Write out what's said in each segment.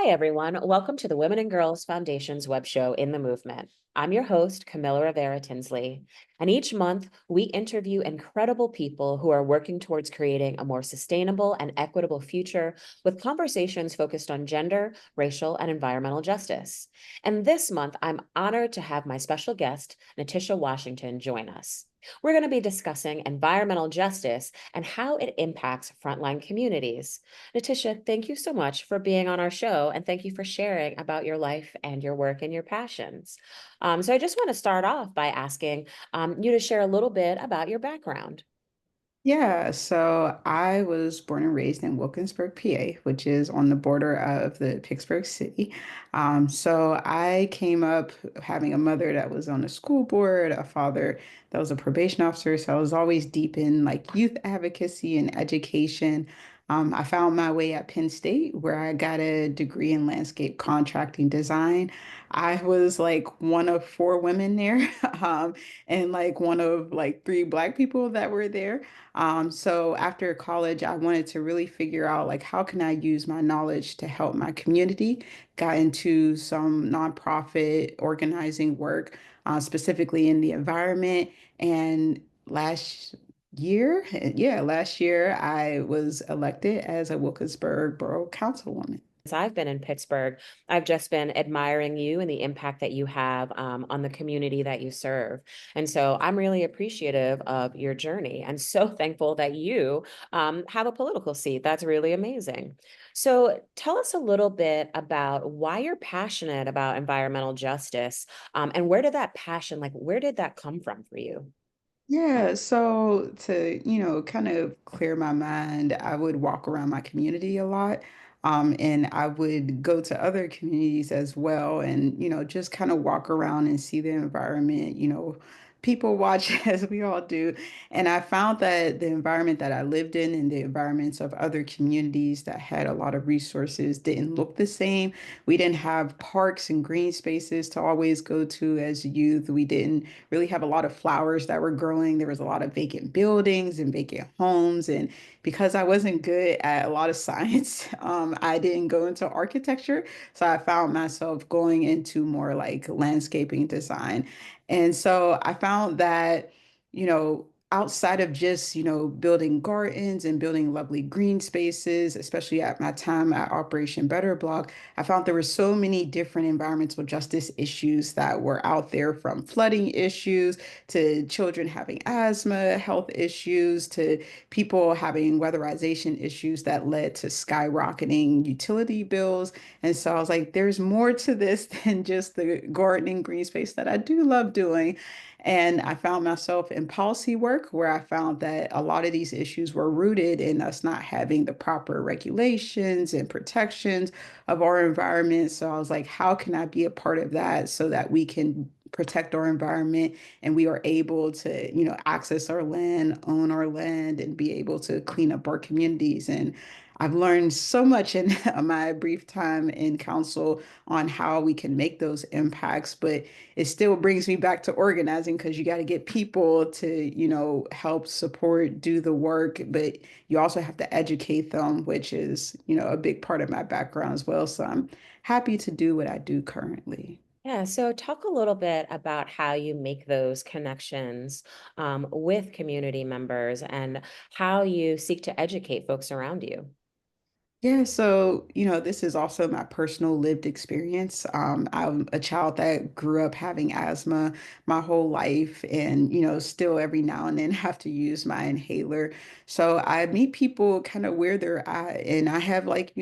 Hi, everyone. Welcome to the Women and Girls Foundation's web show, In the Movement. I'm your host, Camila Rivera-Tinsley, and each month we interview incredible people who are working towards creating a more sustainable and equitable future with conversations focused on gender, racial, and environmental justice. And this month, I'm honored to have my special guest, NaTisha Washington, join us. We're going to be discussing environmental justice and how it impacts frontline communities. NaTisha, thank you so much for being on our show, and thank you for sharing about your life and your work and your passions. So I just want to start off by asking you to share a little bit about your background. Yeah, so I was born and raised in Wilkinsburg, PA, which is on the border of the Pittsburgh city. So I came up having a mother that was on the school board, a father that was a probation officer. So I was always deep in like youth advocacy and education. I found my way at Penn State where I got a degree in landscape contracting design. I was like one of four women there, and like one of like three Black people that were there. So after college, I wanted to really figure out like how can I use my knowledge to help my community. Got into some nonprofit organizing work, specifically in the environment. And last year I was elected as a Wilkinsburg Borough Councilwoman. Since I've been in Pittsburgh, I've just been admiring you and the impact that you have on the community that you serve. And so I'm really appreciative of your journey and so thankful that you have a political seat. That's really amazing. So tell us a little bit about why you're passionate about environmental justice, and where did that passion, like, where did that come from for you? Yeah, so to, kind of clear my mind, I would walk around my community a lot. And I would go to other communities as well and, just kind of walk around and see the environment, people watch as we all do. And I found that the environment that I lived in and the environments of other communities that had a lot of resources didn't look the same. We didn't have parks and green spaces to always go to as youth. We didn't really have a lot of flowers that were growing. There was a lot of vacant buildings and vacant homes. And because I wasn't good at a lot of science, I didn't go into architecture. So I found myself going into more like landscaping design. And so I found that, outside of just, building gardens and building lovely green spaces, especially at my time at Operation Better Block, I found there were so many different environmental justice issues that were out there, from flooding issues to children having asthma, health issues to people having weatherization issues that led to skyrocketing utility bills. And so I was like, there's more to this than just the gardening green space that I do love doing. And I found myself in policy work where I found that a lot of these issues were rooted in us not having the proper regulations and protections of our environment. So I was like, how can I be a part of that so that we can protect our environment and we are able to, access our land, own our land, and be able to clean up our communities. And I've learned so much in my brief time in council on how we can make those impacts, but it still brings me back to organizing because you got to get people to, help support, do the work, but you also have to educate them, which is, a big part of my background as well. So I'm happy to do what I do currently. Yeah, so talk a little bit about how you make those connections with community members and how you seek to educate folks around you. Yeah, so, this is also my personal lived experience. I'm a child that grew up having asthma my whole life and, still every now and then have to use my inhaler. So I meet people kind of where they're at. And I have like,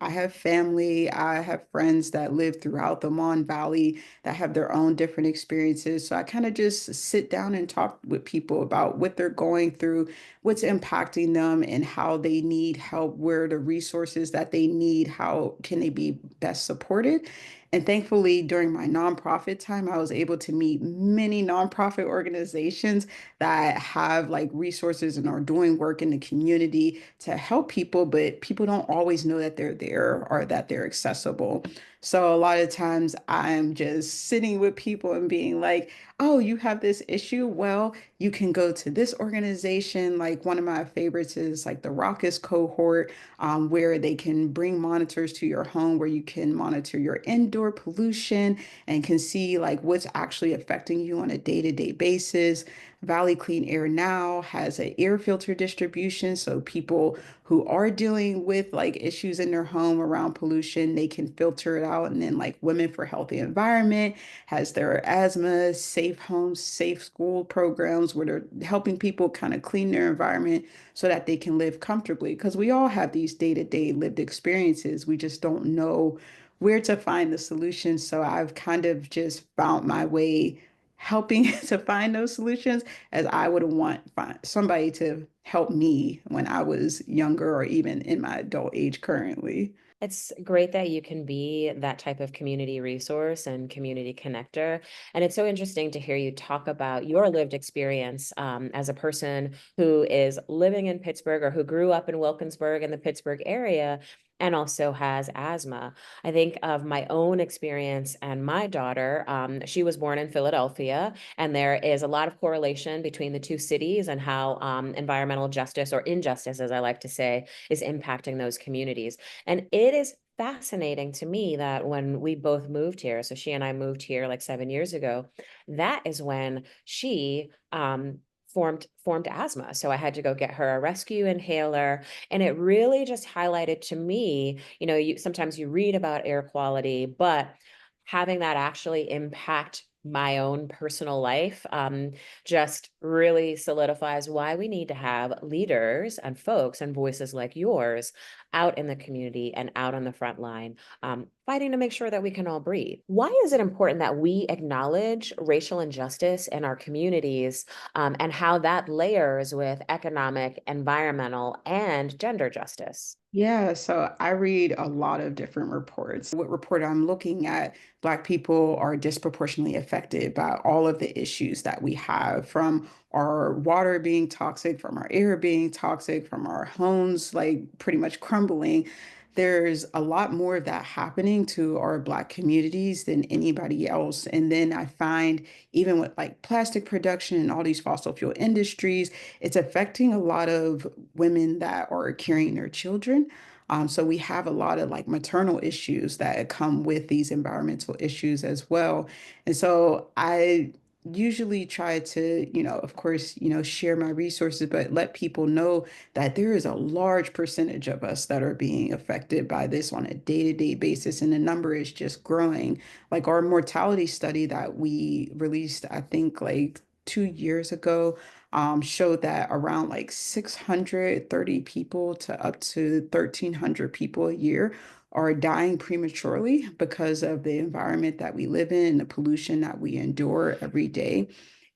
I have family, I have friends that live throughout the Mon Valley that have their own different experiences. So I kind of just sit down and talk with people about what they're going through, what's impacting them and how they need help, where the resources that they need, how can they be best supported. And thankfully, during my nonprofit time, I was able to meet many nonprofit organizations that have like resources and are doing work in the community to help people, but people don't always know that they're there or that they're accessible. So a lot of times I'm just sitting with people and being like, oh, you have this issue? Well, you can go to this organization. Like one of my favorites is like the Raucous cohort, where they can bring monitors to your home where you can monitor your indoor pollution and can see like what's actually affecting you on a day-to-day basis. Valley Clean Air Now has an air filter distribution. So people who are dealing with like issues in their home around pollution, they can filter it out. And then like Women for Healthy Environment has their asthma, safe homes, safe school programs where they're helping people kind of clean their environment so that they can live comfortably. Because we all have these day-to-day lived experiences. We just don't know where to find the solutions. So I've kind of just found my way helping to find those solutions as I would want find somebody to help me when I was younger or even in my adult age currently. It's great that you can be that type of community resource and community connector. And it's so interesting to hear you talk about your lived experience as a person who is living in Pittsburgh or who grew up in Wilkinsburg in the Pittsburgh area and also has asthma. I think of my own experience and my daughter. She was born in Philadelphia, and there is a lot of correlation between the two cities and how environmental justice, or injustice, as I like to say, is impacting those communities. And it is fascinating to me that when we both moved here, so she and I moved here like 7 years ago, that is when she formed asthma. So I had to go get her a rescue inhaler. And it really just highlighted to me, sometimes you read about air quality, but having that actually impact my own personal life just really solidifies why we need to have leaders and folks and voices like yours out in the community and out on the front line, fighting to make sure that we can all breathe. Why is it important that we acknowledge racial injustice in our communities, and how that layers with economic, environmental, and gender justice? Yeah, so I read a lot of different reports. What report I'm looking at, Black people are disproportionately affected by all of the issues that we have, from our water being toxic, from our air being toxic, from our homes like pretty much crumbling. There's a lot more of that happening to our Black communities than anybody else. And then I find even with like plastic production and all these fossil fuel industries, it's affecting a lot of women that are carrying their children. So we have a lot of like maternal issues that come with these environmental issues as well. And so I usually try to, of course, share my resources, but let people know that there is a large percentage of us that are being affected by this on a day-to-day basis. And the number is just growing. Like our mortality study that we released, I think like 2 years ago, showed that around like 630 people to up to 1,300 people a year are dying prematurely because of the environment that we live in and the pollution that we endure every day.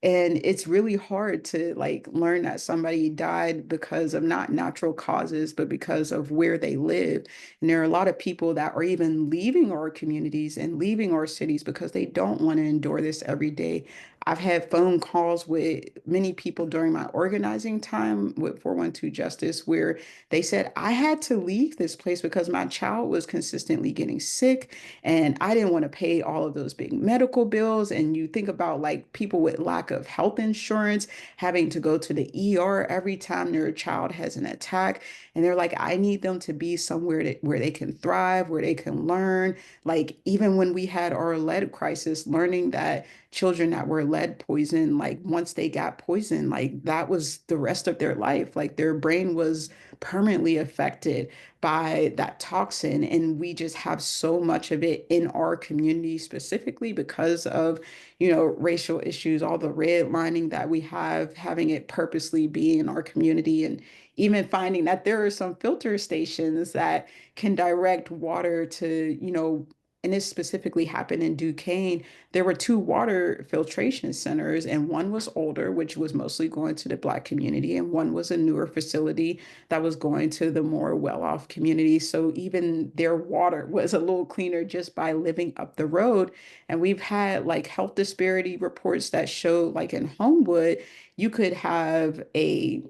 And it's really hard to like learn that somebody died because of not natural causes, but because of where they live. And there are a lot of people that are even leaving our communities and leaving our cities because they don't want to endure this every day. I've had phone calls with many people during my organizing time with 412 Justice where they said, I had to leave this place because my child was consistently getting sick and I didn't want to pay all of those big medical bills. And you think about like people with lack of health insurance having to go to the ER every time their child has an attack. And they're like, I need them to be somewhere where they can thrive, where they can learn. Like, even when we had our lead crisis, learning that children that were lead poisoned, like once they got poisoned, like that was the rest of their life. Like their brain was permanently affected by that toxin. And we just have so much of it in our community, specifically because of, racial issues, all the redlining that we have, having it purposely be in our community. And even finding that there are some filter stations that can direct water to, and this specifically happened in Duquesne, there were two water filtration centers, and one was older, which was mostly going to the Black community, and one was a newer facility that was going to the more well-off community. So even their water was a little cleaner just by living up the road. And we've had like health disparity reports that show, like in Homewood, you could have a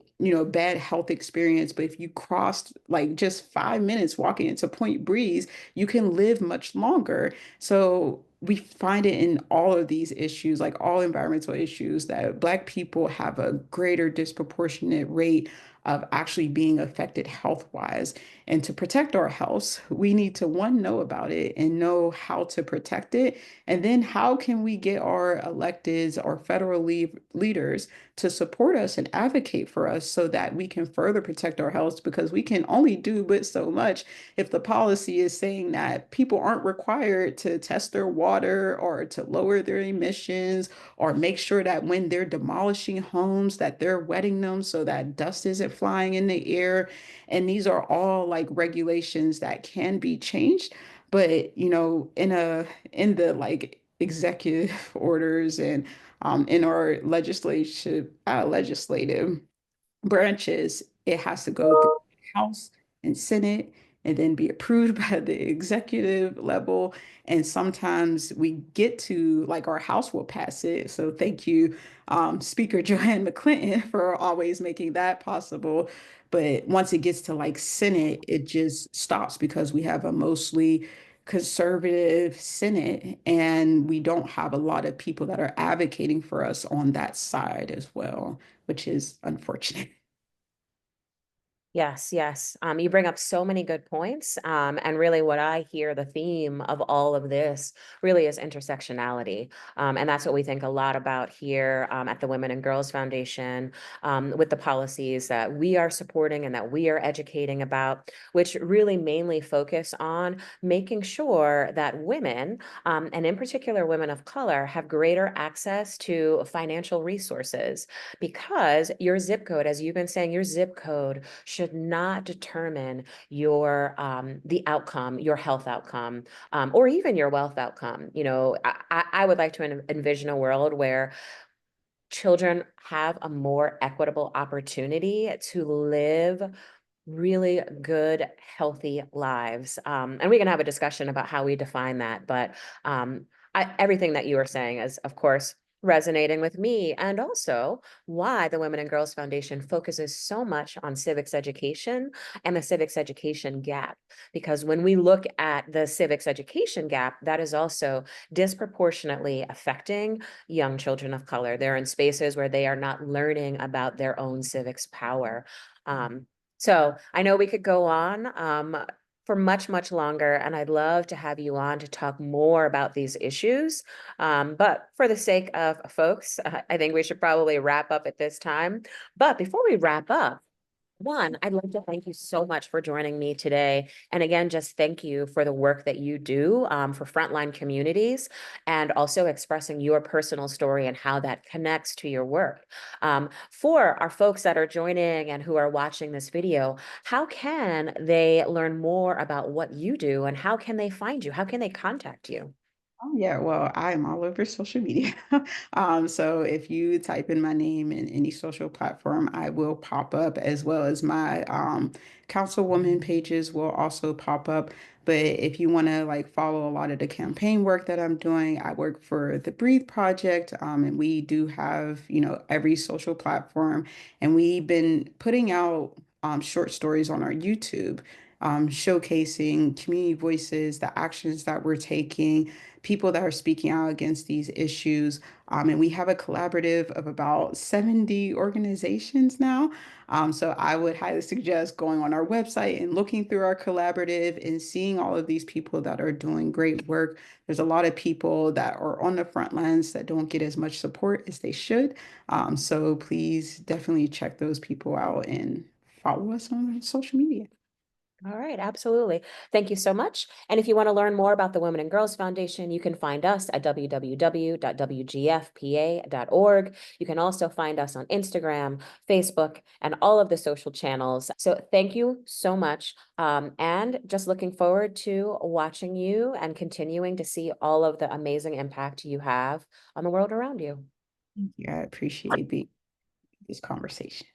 bad health experience, but if you crossed like just 5 minutes walking into Point Breeze, you can live much longer. So we find it in all of these issues, like all environmental issues, that Black people have a greater disproportionate rate of actually being affected health-wise. And to protect our health, we need to, one, know about it and know how to protect it. And then how can we get our electeds, our federal leaders to support us and advocate for us so that we can further protect our health, because we can only do but so much if the policy is saying that people aren't required to test their water or to lower their emissions or make sure that when they're demolishing homes that they're wetting them so that dust isn't flying in the air. And these are all like regulations that can be changed, but in the like executive orders and in our legislative branches, it has to go through the House and Senate and then be approved by the executive level. And sometimes we get to like our House will pass it. So thank you, Speaker Joanne McClinton, for always making that possible. But once it gets to like Senate, it just stops because we have a mostly conservative Senate, and we don't have a lot of people that are advocating for us on that side as well, which is unfortunate. Yes, yes. You bring up so many good points. And really what I hear the theme of all of this really is intersectionality. And that's what we think a lot about here at the Women and Girls Foundation, with the policies that we are supporting and that we are educating about, which really mainly focus on making sure that women, and in particular women of color, have greater access to financial resources. Because your zip code, as you've been saying, your zip code should not determine your the outcome, your health outcome, or even your wealth outcome. I would like to envision a world where children have a more equitable opportunity to live really good, healthy lives. And we can have a discussion about how we define that. But everything that you are saying is, of course, resonating with me, and also why the Women and Girls Foundation focuses so much on civics education and the civics education gap. Because when we look at the civics education gap, that is also disproportionately affecting young children of color. They're in spaces where they are not learning about their own civics power. So I know we could go on for much, much longer, and I'd love to have you on to talk more about these issues. But for the sake of folks, I think we should probably wrap up at this time. But before we wrap up, one, I'd like to thank you so much for joining me today. And again, just thank you for the work that you do for frontline communities, and also expressing your personal story and how that connects to your work. For our folks that are joining and who are watching this video, how can they learn more about what you do, and how can they find you? How can they contact you? Oh yeah, well, I'm all over social media. So if you type in my name in any social platform, I will pop up, as well as my councilwoman pages will also pop up. But if you want to like follow a lot of the campaign work that I'm doing, I work for the Breathe Project, and we do have, every social platform, and we've been putting out short stories on our YouTube, showcasing community voices, the actions that we're taking, people that are speaking out against these issues. And we have a collaborative of about 70 organizations now. So I would highly suggest going on our website and looking through our collaborative and seeing all of these people that are doing great work. There's a lot of people that are on the front lines that don't get as much support as they should. So please definitely check those people out and follow us on social media. All right, absolutely. Thank you so much. And if you want to learn more about the Women and Girls Foundation, you can find us at www.wgfpa.org. You can also find us on Instagram, Facebook, and all of the social channels. So thank you so much. And just looking forward to watching you and continuing to see all of the amazing impact you have on the world around you. Yeah, I appreciate this conversation.